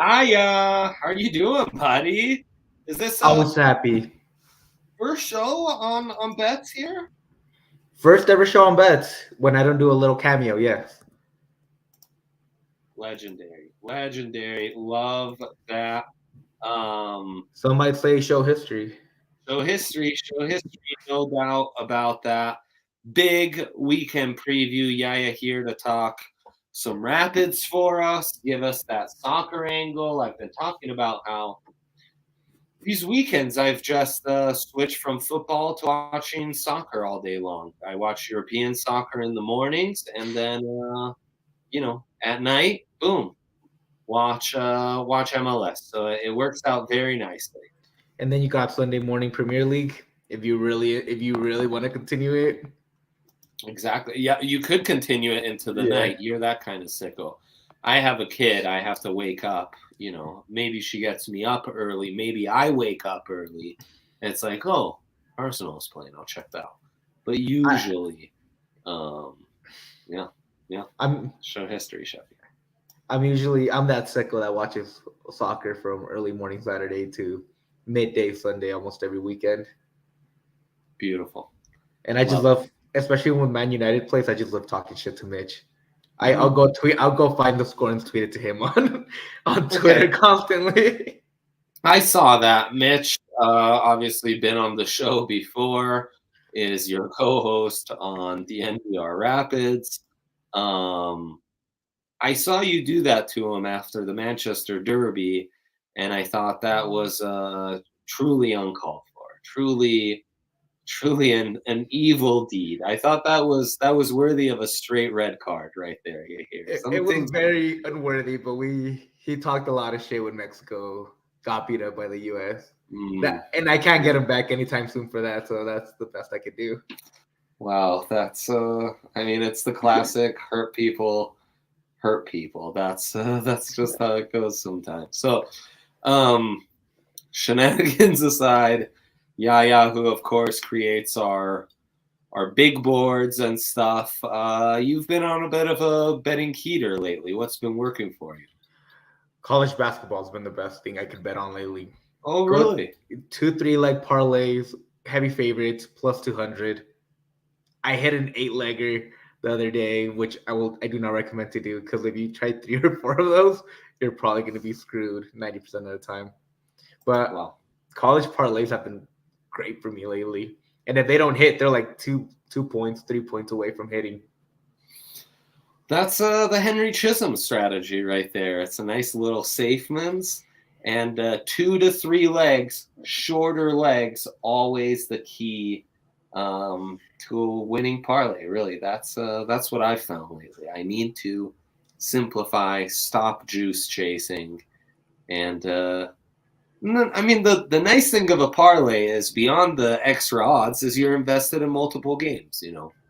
Hiya, how are you doing, buddy? Is this I was happy. first show on bets here? First ever show on bets when I don't do a little cameo, yes. Legendary. Love that. Some might say show history. Show history, no doubt about that. Big weekend preview. Yaya here to talk some Rapids for us, give us that soccer angle. I've been talking about how these weekends, I've just switched from football to watching soccer all day long. I watch European soccer in the mornings, and then at night, boom, watch MLS. So it works out very nicely. And then you got Sunday morning Premier League. If you really want to continue it. Exactly. Yeah, you could continue it into the night. You're that kind of sicko. I have a kid. I have to wake up. Maybe she gets me up early. Maybe I wake up early. And it's like, oh, Arsenal's playing. I'll check that out. But usually, I'm show history, Chef. I'm that sicko that watches soccer from early morning Saturday to midday Sunday almost every weekend. Beautiful. And I just love, especially when Man United plays, I just love talking shit to Mitch. I'll go find the score and tweet it to him on Twitter constantly. I saw that. Mitch, obviously been on the show before, is your co-host on the NBR Rapids. I saw you do that to him after the Manchester Derby, and I thought that was truly uncalled for. Truly an evil deed. I thought that was worthy of a straight red card right there. It was very unworthy, but he talked a lot of shit when Mexico got beat up by the U.S. And I can't get him back anytime soon for that, so that's the best I could do. Wow, that's it's the classic hurt people. That's just how it goes sometimes. So, shenanigans aside, Yaya, who of course creates our big boards and stuff, you've been on a bit of a betting heater lately. What's been working for you? College basketball's been the best thing I could bet on lately. Oh, really? 2-3 leg parlays, heavy favorites, plus 200. I hit an 8-legger the other day, which I do not recommend to do, because if you try 3 or 4 of those, you're probably going to be screwed 90% of the time. But college parlays have been great for me lately. And if they don't hit, they're like 2 points, 3 points away from hitting. That's the Henry Chisholm strategy right there. It's a nice little safemans, and 2 to 3 legs, shorter legs, always the key to a winning parlay. Really, that's what I've found lately. I need to simplify, stop juice chasing, and the nice thing of a parlay is, beyond the extra odds, is you're invested in multiple games.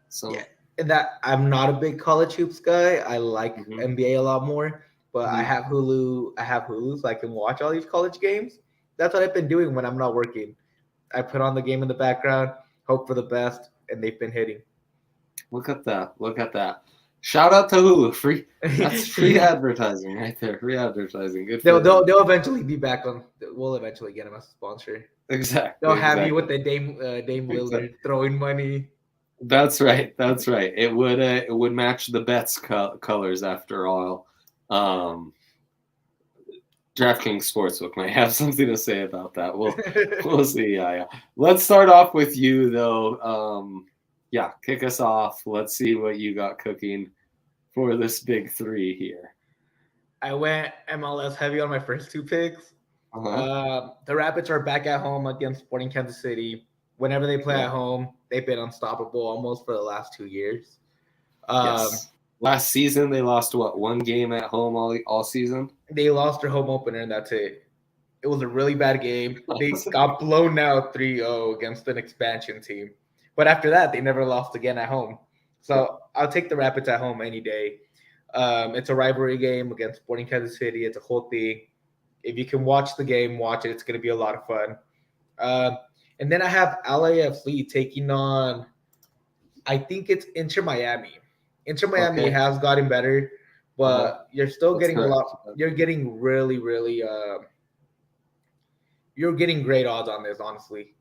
So. Yeah. That I'm not a big college hoops guy. I like NBA a lot more, but I have Hulu, so I can watch all these college games. That's what I've been doing when I'm not working. I put on the game in the background, hope for the best, and they've been hitting. Look at that. Shout out to Hulu. That's free advertising right there. Free advertising. Good. They'll eventually be back on. We'll eventually get them as a sponsor. Exactly. They'll have you with the Dame Lillard throwing money. That's right. It would match the bets colors after all. DraftKings Sportsbook might have something to say about that. We'll see. Yeah. Let's start off with you though. Kick us off. Let's see what you got cooking for this big 3 here. I went MLS heavy on my first 2 picks. The Rapids are back at home against Sporting Kansas City. Whenever they play at home, they've been unstoppable almost for the last 2 years. Yes. Last season, they lost, 1 game at home all season? They lost their home opener, and that's it. It was a really bad game. They got blown out 3-0 against an expansion team. But after that, they never lost again at home. So I'll take the Rapids at home any day. It's a rivalry game against Sporting Kansas City. It's a whole thing. If you can watch the game, watch it. It's going to be a lot of fun. And then I have LAFC taking on, I think it's Inter Miami. Inter Miami has gotten better, but you're still That's getting a correct. lot. You're getting really, really. You're getting great odds on this, honestly.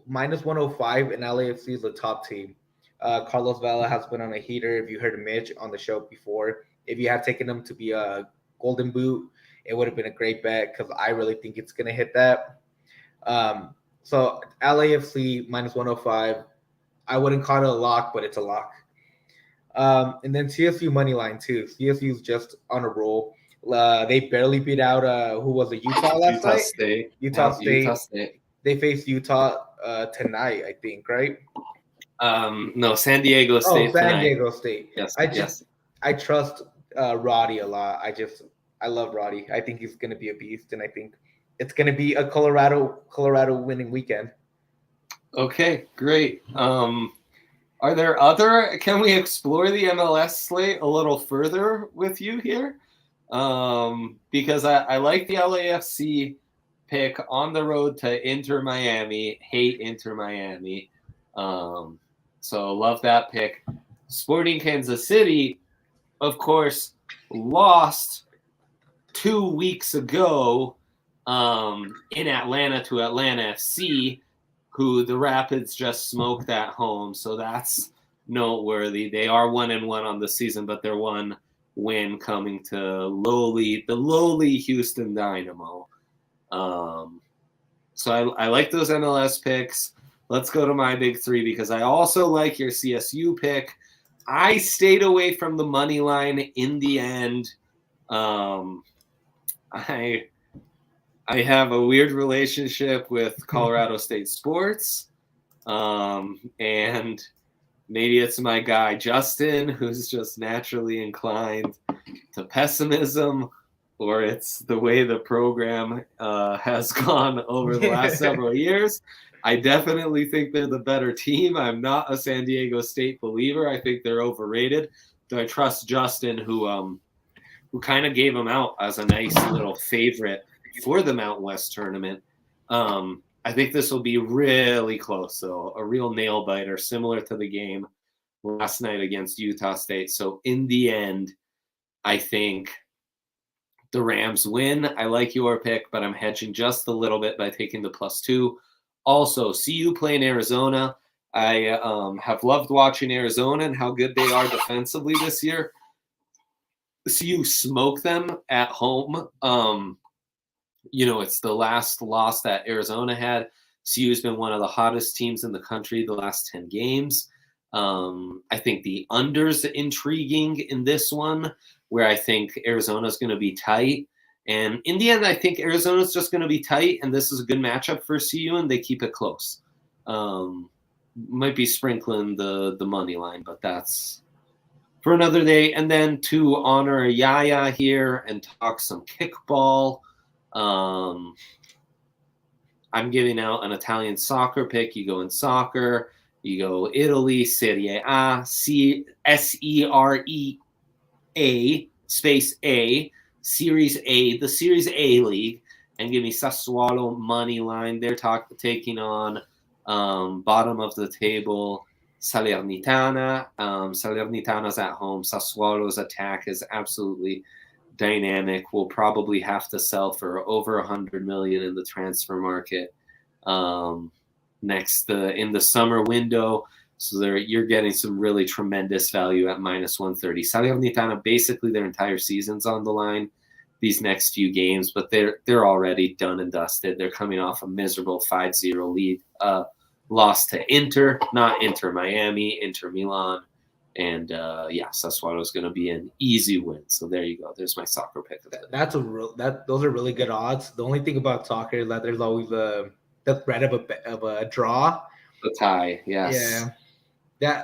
Minus 105 and LAFC is the top team. Carlos Vela has been on a heater. If you heard Mitch on the show before, if you had taken him to be a golden boot, it would have been a great bet because I really think it's going to hit that. So LAFC minus 105. I wouldn't call it a lock, but it's a lock. And then CSU money line too. CSU is just on a roll. They barely beat out who was it? Utah last night. State. Utah State. Utah State. They face Utah tonight, I think, right? No, San Diego State. San Diego State. Yes. I trust Roddy a lot. I love Roddy. I think he's going to be a beast, and I think it's going to be a Colorado winning weekend. Okay, great. Are there other? Can we explore the MLS slate a little further with you here? Because I like the LAFC pick on the road to Inter Miami. Hate Inter Miami. So love that pick. Sporting Kansas City, of course, lost 2 weeks ago in Atlanta to Atlanta FC, who the Rapids just smoked at home. So that's noteworthy. They are 1-1 on the season, but they're one win coming to the lowly Houston Dynamo. So I like those MLS picks. Let's go to my big three because I also like your CSU pick. I stayed away from the money line in the end. I have a weird relationship with Colorado State sports. And maybe it's my guy Justin, who's just naturally inclined to pessimism, or it's the way the program has gone over the last several years. I definitely think they're the better team. I'm not a San Diego State believer. I think they're overrated. But I trust Justin, who kind of gave them out as a nice little favorite for the Mountain West tournament. I think this will be really close, though. A real nail biter, similar to the game last night against Utah State. So in the end, I think the Rams win. I like your pick, but I'm hedging just a little bit by taking the +2. Also, CU playing Arizona. I have loved watching Arizona and how good they are defensively this year. CU smoked them at home. It's the last loss that Arizona had. CU has been one of the hottest teams in the country the last 10 games. I think the under's intriguing in this one, where I think Arizona's going to be tight. And in the end, I think Arizona's just going to be tight, and this is a good matchup for CU, and they keep it close. Might be sprinkling the money line, but that's for another day. And then to honor Yaya here and talk some kickball, I'm giving out an Italian soccer pick. You go in soccer, you go Italy, Serie A, SEREA, space A, Series A, the Series A League, and give me Sassuolo money line. They're taking on bottom of the table Salernitana. Salernitana's at home. Sassuolo's attack is absolutely dynamic. We'll probably have to sell for over 100 million in the transfer market in the summer window. So you're getting some really tremendous value at -130. Salernitana, basically their entire season's on the line these next few games, but they're already done and dusted. They're coming off a miserable 5-0 lead, loss to Inter, not Inter Miami, Inter Milan. And Sassuolo is going to be an easy win. So there you go. There's my soccer pick. Those are really good odds. The only thing about soccer is that there's always the threat of a draw. The tie, yes. Yeah.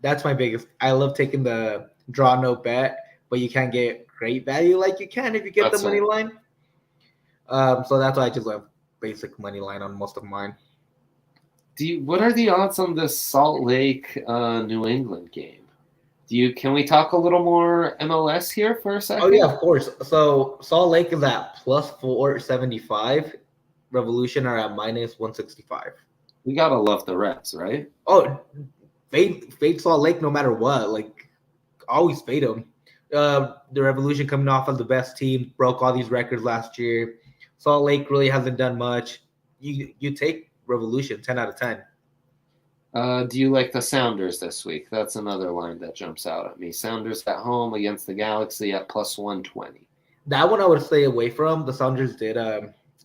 That's my biggest. I love taking the draw no bet, but you can't get great value like you can if you get the money line. So that's why I just love basic money line on most of mine. What are the odds on this Salt Lake New England game? Can we talk a little more MLS here for a second? Oh yeah, of course. So Salt Lake is at +475. Revolution are at -165. We gotta love the Reds, right? Oh, fade Salt Lake no matter what. Like always fade them. The Revolution coming off of the best team, broke all these records last year. Salt Lake really hasn't done much. You take Revolution 10 out of 10. Do you like the Sounders this week? That's another line that jumps out at me. Sounders at home against the Galaxy at plus 120. That one I would stay away from. The Sounders did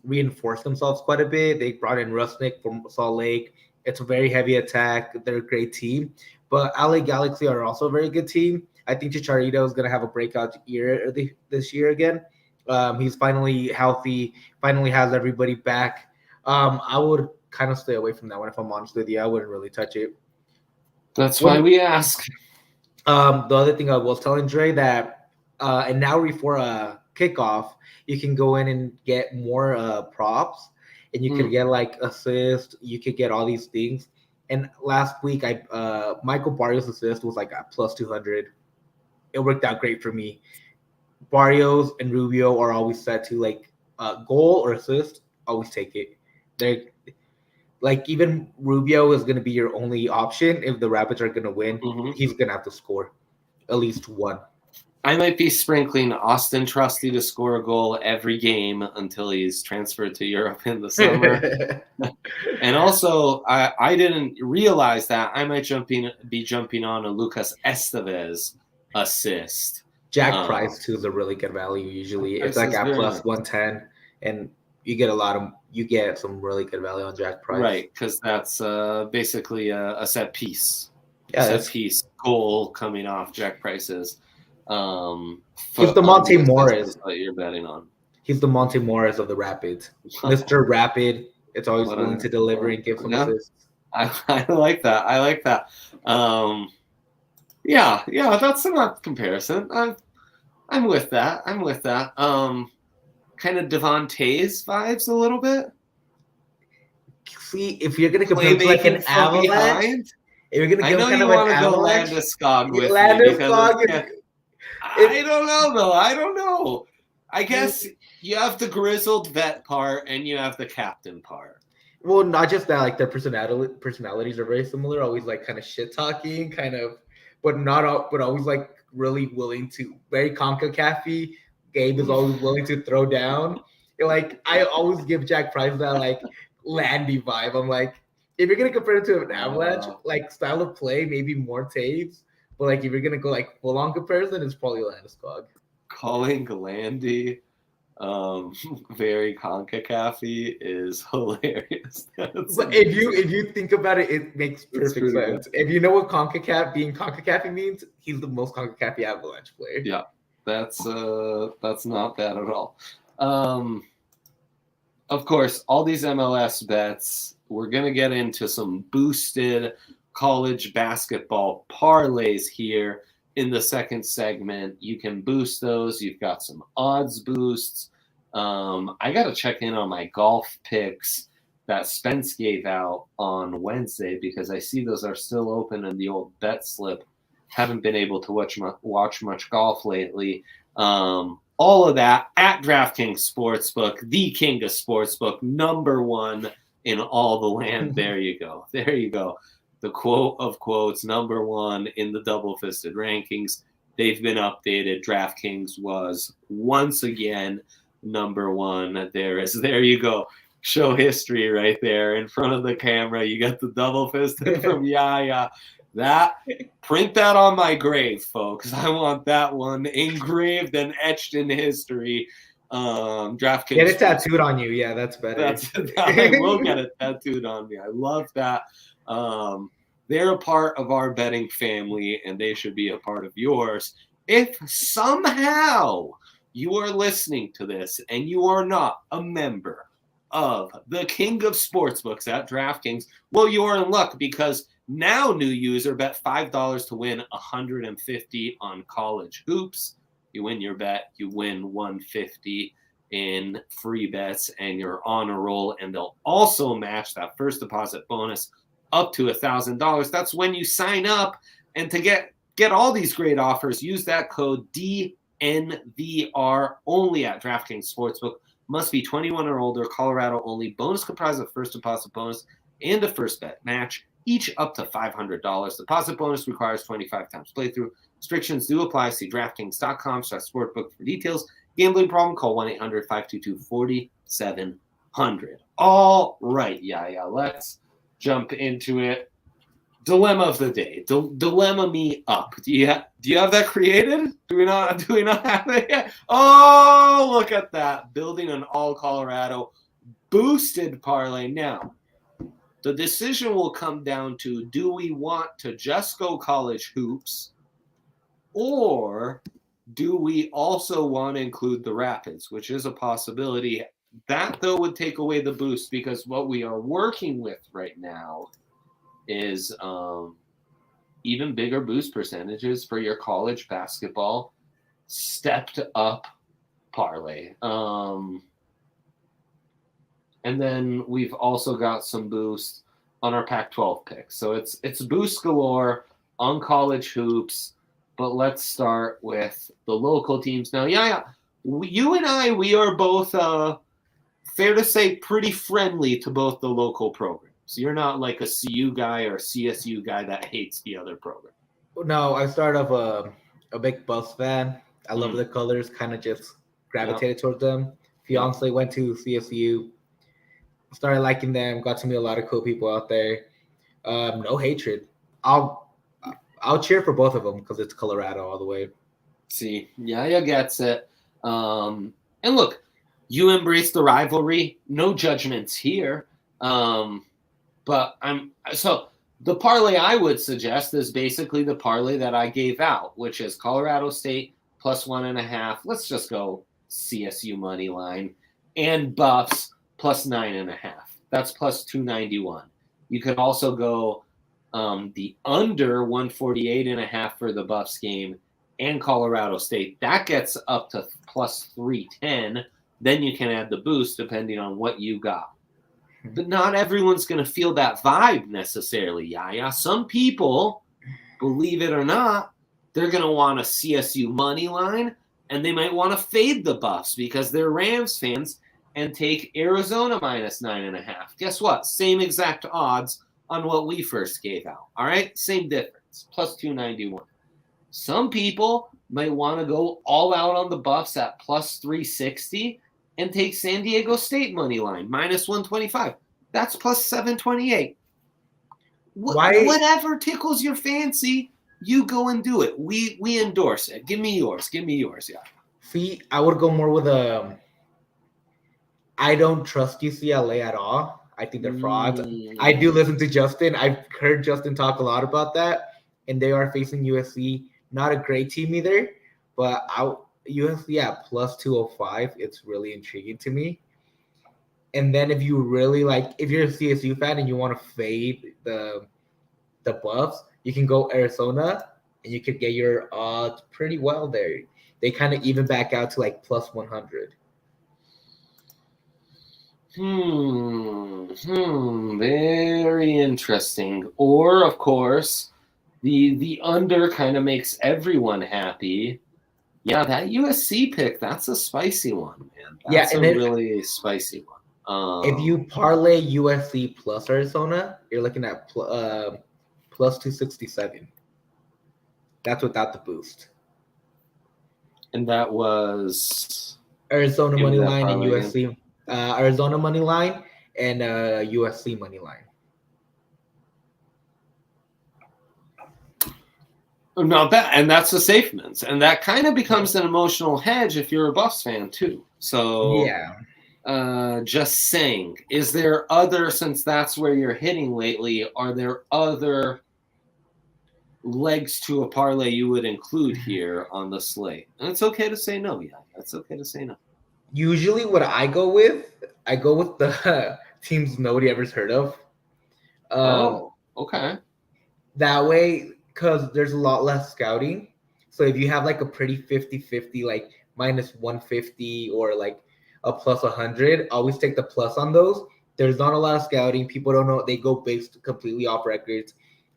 reinforce themselves quite a bit. They brought in Rusnick from Salt Lake. It's a very heavy attack. They're a great team. But LA Galaxy are also a very good team. I think Chicharito is going to have a breakout year this year again. He's finally healthy, finally has everybody back. I would kind of stay away from that one if I'm honest with you. I wouldn't really touch it. That's why we ask. The other thing I was telling Dre that and now before a kickoff, you can go in and get more props, and you could get like assist. You could get all these things. And last week, Michael Barrios' assist was like at plus 200. It worked out great for me. Barrios and Rubio are always set to like goal or assist. Always take it. They're like, even Rubio is going to be your only option if the Rapids are going to win. He's going to have to score at least one. I might be sprinkling Austin Trusty to score a goal every game until he's transferred to Europe in the summer. And also, I didn't realize that I might be jumping on a Lucas Estevez assist. Jack Price too is a really good value. Usually, it's like at plus 110, and you get some really good value on Jack Price. Right, because that's basically a set piece. Yeah, set piece goal coming off Jack Price's. He's the Monte Morris that you're betting on. He's the Monte Morris of the Rapids. Mr. Rapid. It's always willing to deliver and give some assists. I like that. I like that. Yeah, that's a good comparison. I'm with that. Kind of Devontae's vibes a little bit. See, if you're gonna compare to like an Avalanche, if you're gonna give kind of an Avalanche, Landeskog with Landeskog. I don't know, though. I don't know. I guess you have the grizzled vet part and you have the captain part. Well, not just that. Like, their personalities are very similar. Always like kind of shit talking, but always like really willing to. Very CONCACAF-y. Gabe is always willing to throw down. Like, I always give Jack Price that like Landy vibe. I'm like, if you're gonna compare it to an Avalanche, like style of play, maybe more tapes. But like, if you're gonna go like full on comparison, it's probably Landeskog. Calling Glandy very CONCACAF-y is hilarious. But if you think about it, it makes perfect sense. Good. If you know what being CONCACAF means, he's the most CONCACAF Avalanche player. Yeah, that's not bad at all. Of course, all these MLS bets, we're gonna get into some boosted college basketball parlays here in the second segment. You can boost those. You've got some odds boosts. I got to check in on my golf picks that Spence gave out on Wednesday because I see those are still open in the old bet slip. Haven't been able to watch much golf lately. All of that at DraftKings Sportsbook, the king of sportsbook, number one in all the land. There you go. The quote of quotes, number one in the double-fisted rankings. They've been updated. DraftKings was once again number one. There you go. Show history right there in front of the camera. You got the double-fisted from Yaya. Print that on my grave, folks. I want that one engraved and etched in history. DraftKings. Get it tattooed on you. Yeah, that's better. I will get it tattooed on me. I love that. They're a part of our betting family, and they should be a part of yours. If somehow you are listening to this and you are not a member of the king of sportsbooks at DraftKings, well, you're in luck because now new user bet $5 to win $150 on college hoops. You win your bet, you win $150 in free bets, and you're on a roll. And they'll also match that first deposit bonus up to $1,000. That's when you sign up. And to get all these great offers, use that code DNVR only at DraftKings Sportsbook. Must be 21 or older, Colorado only. Bonus comprised of first deposit bonus and a first bet match. each up to $500. Deposit bonus requires 25 times playthrough. Restrictions do apply. See DraftKings.com/sportbook for details. Gambling problem? Call 1-800-522-4700. All right, yeah. Let's jump into it. Dilemma of the day. Dilemma me up. Do you have that created? Do we not have it yet? Oh, look at that. Building an all Colorado boosted parlay. Now, the decision will come down to, do we want to just go college hoops, or do we also want to include the Rapids, which is a possibility. That, though, would take away the boost, because what we are working with right now is even bigger boost percentages for your college basketball stepped up parlay. And then we've also got some boost on our Pac-12 picks. So it's boost galore on college hoops. But let's start with the local teams. Now, you and I, we are both, fair to say, pretty friendly to both the local programs. You're not like a CU guy or a CSU guy that hates the other program. No, I started off a big Buffs fan. I love the colors, kind of just gravitated towards them. Fiance went to CSU. Started liking them. Got to meet a lot of cool people out there. No hatred. I'll cheer for both of them because it's Colorado all the way. See, Yaya gets it. And look, you embrace the rivalry. No judgments here. But the parlay I would suggest is basically the parlay that I gave out, which is Colorado State plus 1.5. Let's just go CSU money line, and Buffs plus 9.5. That's plus 291. You could also go the under 148.5 for the Buffs game and Colorado State. That gets up to plus 310. Then you can add the boost depending on what you got. But not everyone's going to feel that vibe necessarily, Yaya. Some people, believe it or not, they're going to want a CSU money line, and they might want to fade the Buffs because they're Rams fans and take Arizona minus 9.5. Guess what? Same exact odds on what we first gave out. All right? Same difference. Plus 291. Some people might want to go all out on the Buffs at plus 360 and take San Diego State money line, minus 125. That's plus 728. Whatever tickles your fancy, you go and do it. We endorse it. Give me yours. Yeah. See, I would go more with I don't trust UCLA at all. I think they're frauds. I do listen to Justin. I've heard Justin talk a lot about that, and they are facing USC. Not a great team either, but USC at plus 205, it's really intriguing to me. And then if you really if you're a CSU fan and you want to fade the Buffs, you can go Arizona and you could get your odds pretty well there. They kind of even back out to like plus 100. Very interesting. Or, of course, the under kind of makes everyone happy. Yeah, that USC pick, that's a spicy one, man. That's a really spicy one. If you parlay USC plus Arizona, you're looking at plus 267. That's without the boost. And that was Arizona money line and USC. Arizona money line and USC money line. Not bad, and that's the safe mins, and that kind of becomes an emotional hedge if you're a Buffs fan too. So just saying, is there other, since that's where you're hitting lately, are there other legs to a parlay you would include here on the slate? And it's okay to say no. Yeah, it's okay to say no. Usually, what I go with the teams nobody ever's heard of. Okay. That way. Because there's a lot less scouting. So if you have like a pretty 50-50, like minus 150 or like a plus 100, always take the plus on those. There's not a lot of scouting. People don't know. They go based completely off records.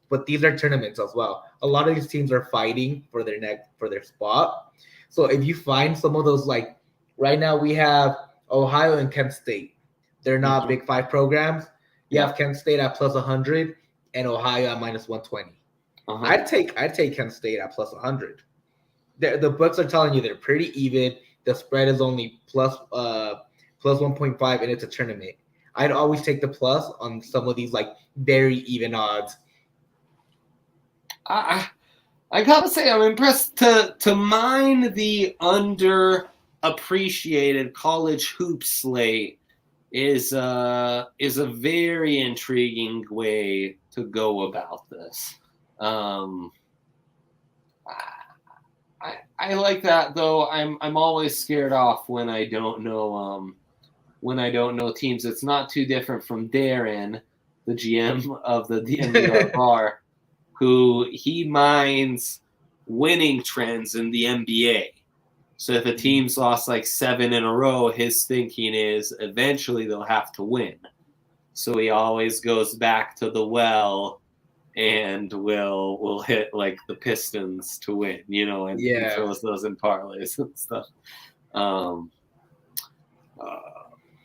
But these are tournaments as well. A lot of these teams are fighting for their spot. So if you find some of those, like right now we have Ohio and Kent State. They're not Big Five programs. You have Kent State at plus 100. and Ohio at minus 120. Uh-huh. I'd take Kent State at plus 100. The books are telling you they're pretty even. The spread is only plus 1.5, and it's a tournament. I'd always take the plus on some of these like very even odds. I gotta say, I'm impressed to mine the underappreciated college hoop slate is a very intriguing way to go about this. I like that, though. I'm always scared off when I don't know teams. It's not too different from Darren, the GM of the DNVR bar, who he mines winning trends in the NBA. So if a team's lost like 7 in a row, his thinking is eventually they'll have to win. So he always goes back to the well and will hit like the Pistons to win, and he throws those in parlays and stuff.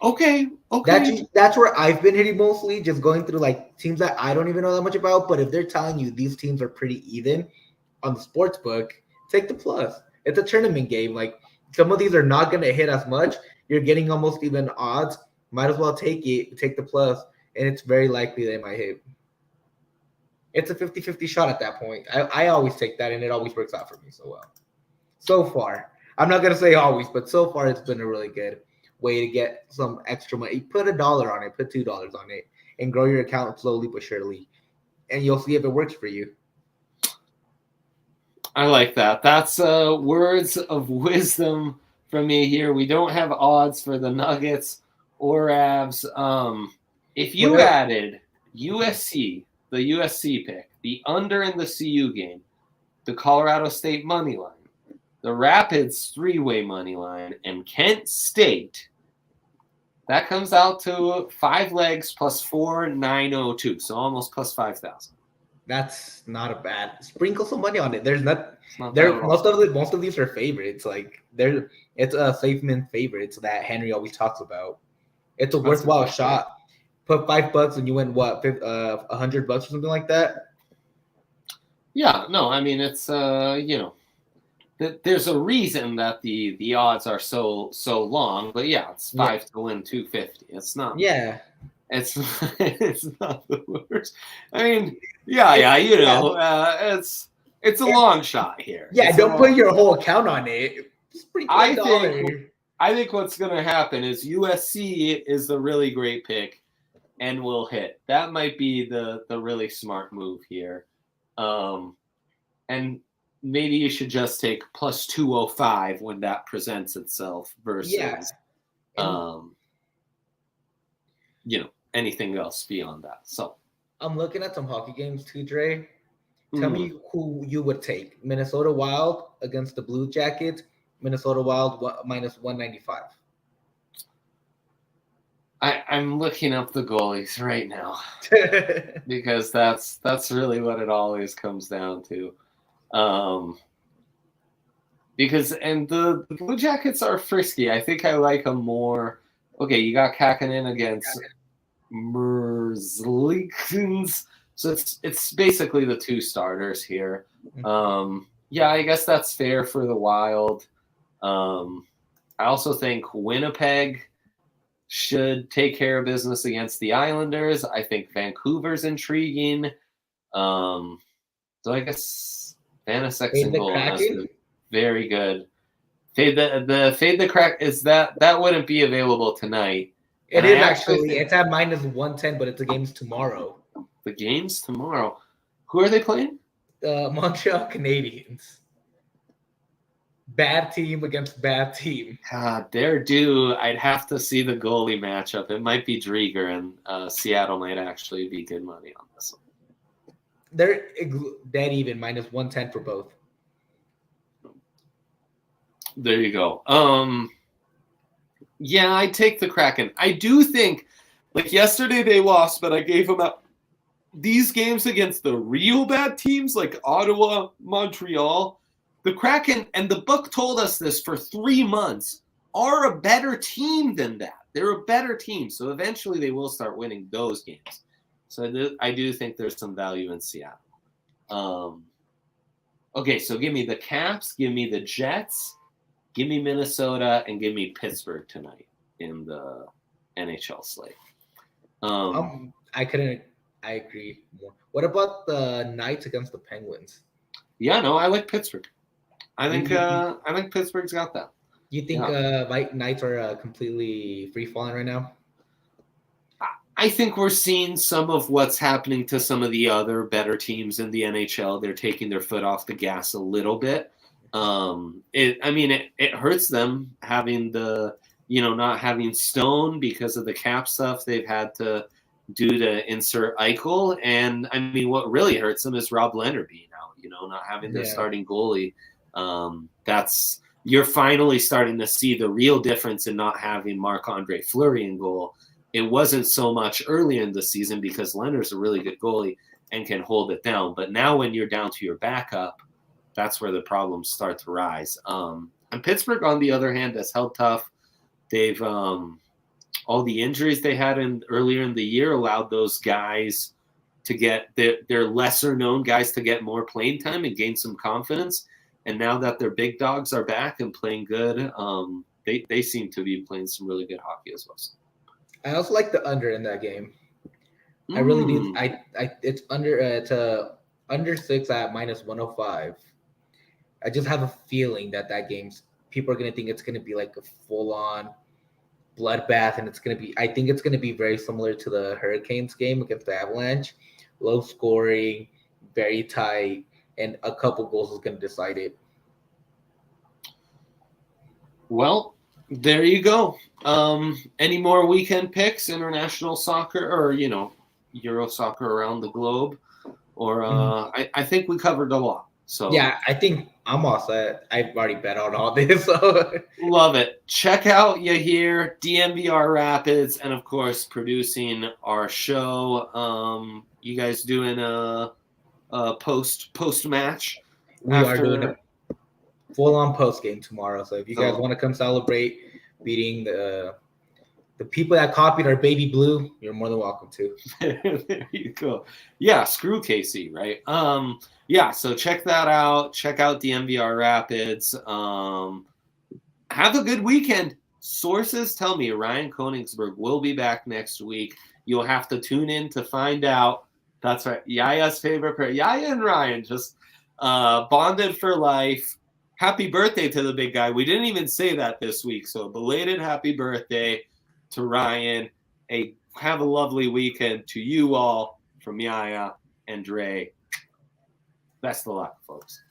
Okay. That's where I've been hitting mostly, just going through like teams that I don't even know that much about. But if they're telling you these teams are pretty even on the sports book, take the plus. It's a tournament game. Like some of these are not going to hit as much. You're getting almost even odds. Might as well take the plus, and it's very likely they might hit. It's a 50-50 shot at that point. I always take that, and it always works out for me so well. So far. I'm not going to say always, but so far it's been a really good way to get some extra money. Put $1 on it, put $2 on it, and grow your account slowly but surely. And you'll see if it works for you. I like that. That's words of wisdom from me here. We don't have odds for the Nuggets or Avs. If you added USC, the USC pick, the under in the CU game, the Colorado State money line, the Rapids 3-way money line, and Kent State, that comes out to 5 legs plus 4,902, so almost plus 5,000. That's not a bad. Sprinkle some money on it. There's not. There most of these are favorites. Like it's a safe man favorites that Henry always talks about. It's a worthwhile shot. Put $5 and you win what? $100 or something like that. Yeah, no, I mean it's there's a reason that the odds are so long, but yeah, it's 5 to win 250. It's not. Yeah. It's not the worst. I mean, it's a long shot here. Yeah, don't put your whole account on it. I think what's going to happen is USC is the really great pick and will hit. That might be the really smart move here. And maybe you should just take plus 205 when that presents itself versus anything else beyond that. So I'm looking at some hockey games too, Dre. Tell me who you would take. Minnesota Wild against the Blue Jackets. Minnesota Wild minus 195. I'm looking up the goalies right now because that's really what it always comes down to. Because the Blue Jackets are frisky. I think I like them more. Okay, you got Kakkonen against Merzlikins. So it's basically the 2 starters here. I guess that's fair for the Wild. I also think Winnipeg should take care of business against the Islanders. I think Vancouver's intriguing. So I guess Vanisek and goal is very good. Fade the crack is that wouldn't be available tonight. It is actually. It's at minus 110, but it's the game's tomorrow. The game's tomorrow. Who are they playing? The Montreal Canadiens. Bad team against bad team. God, they're due. I'd have to see the goalie matchup. It might be Drieger, and Seattle might actually be good money on this one. They're dead even, minus 110 for both. There you go. I take the Kraken. I do think, like yesterday they lost, but I gave them out. These games against the real bad teams like Ottawa, Montreal, the Kraken, and the book told us this for 3 months, are a better team than that. They're a better team, so eventually they will start winning those games. So I do think there's some value in Seattle. Okay, so give me the Caps, give me the Jets, give me Minnesota, and give me Pittsburgh tonight in the NHL slate. I agree more. What about the Knights against the Penguins? Yeah, no, I like Pittsburgh. I think Pittsburgh's got that. You think Knights are completely free falling right now? I think we're seeing some of what's happening to some of the other better teams in the NHL. They're taking their foot off the gas a little bit. It hurts them having not having Stone because of the cap stuff they've had to do to insert Eichel. And I mean, what really hurts them is Rob Leonard being out, not having their starting goalie. You're finally starting to see the real difference in not having Marc-Andre Fleury in goal. It wasn't so much early in the season because Leonard's a really good goalie and can hold it down. But now when you're down to your backup, that's where the problems start to rise. And Pittsburgh, on the other hand, has held tough. They've all the injuries they had earlier in the year allowed those guys to get their lesser-known guys to get more playing time and gain some confidence. And now that their big dogs are back and playing good, they seem to be playing some really good hockey as well. I also like the under in that game. I really do. It's under 6 at -105. I just have a feeling that game's people are gonna think it's gonna be like a full-on bloodbath, and I think it's gonna be very similar to the Hurricanes game against the Avalanche, low scoring, very tight, and a couple goals is gonna decide it. Well, there you go. Any more weekend picks, international soccer or, Euro soccer around the globe? Or I think we covered a lot. So yeah, I think I'm all set. I've already bet on all this. So. Love it. Check out Yahir, DMVR Rapids, and of course producing our show. You guys doing a post match? We are doing a full-on post game tomorrow. So if you guys want to come celebrate beating the people that copied our baby blue, you're more than welcome to. There you go. Yeah, screw KC, right? Yeah, so check that out. Check out the MVR Rapids. Have a good weekend. Sources tell me Ryan Koenigsberg will be back next week. You'll have to tune in to find out. That's right. Yaya's favorite pair. Yaya and Ryan just bonded for life. Happy birthday to the big guy. We didn't even say that this week, so belated happy birthday to Ryan. Have a lovely weekend to you all from Yaya and Dre. Best of luck, folks.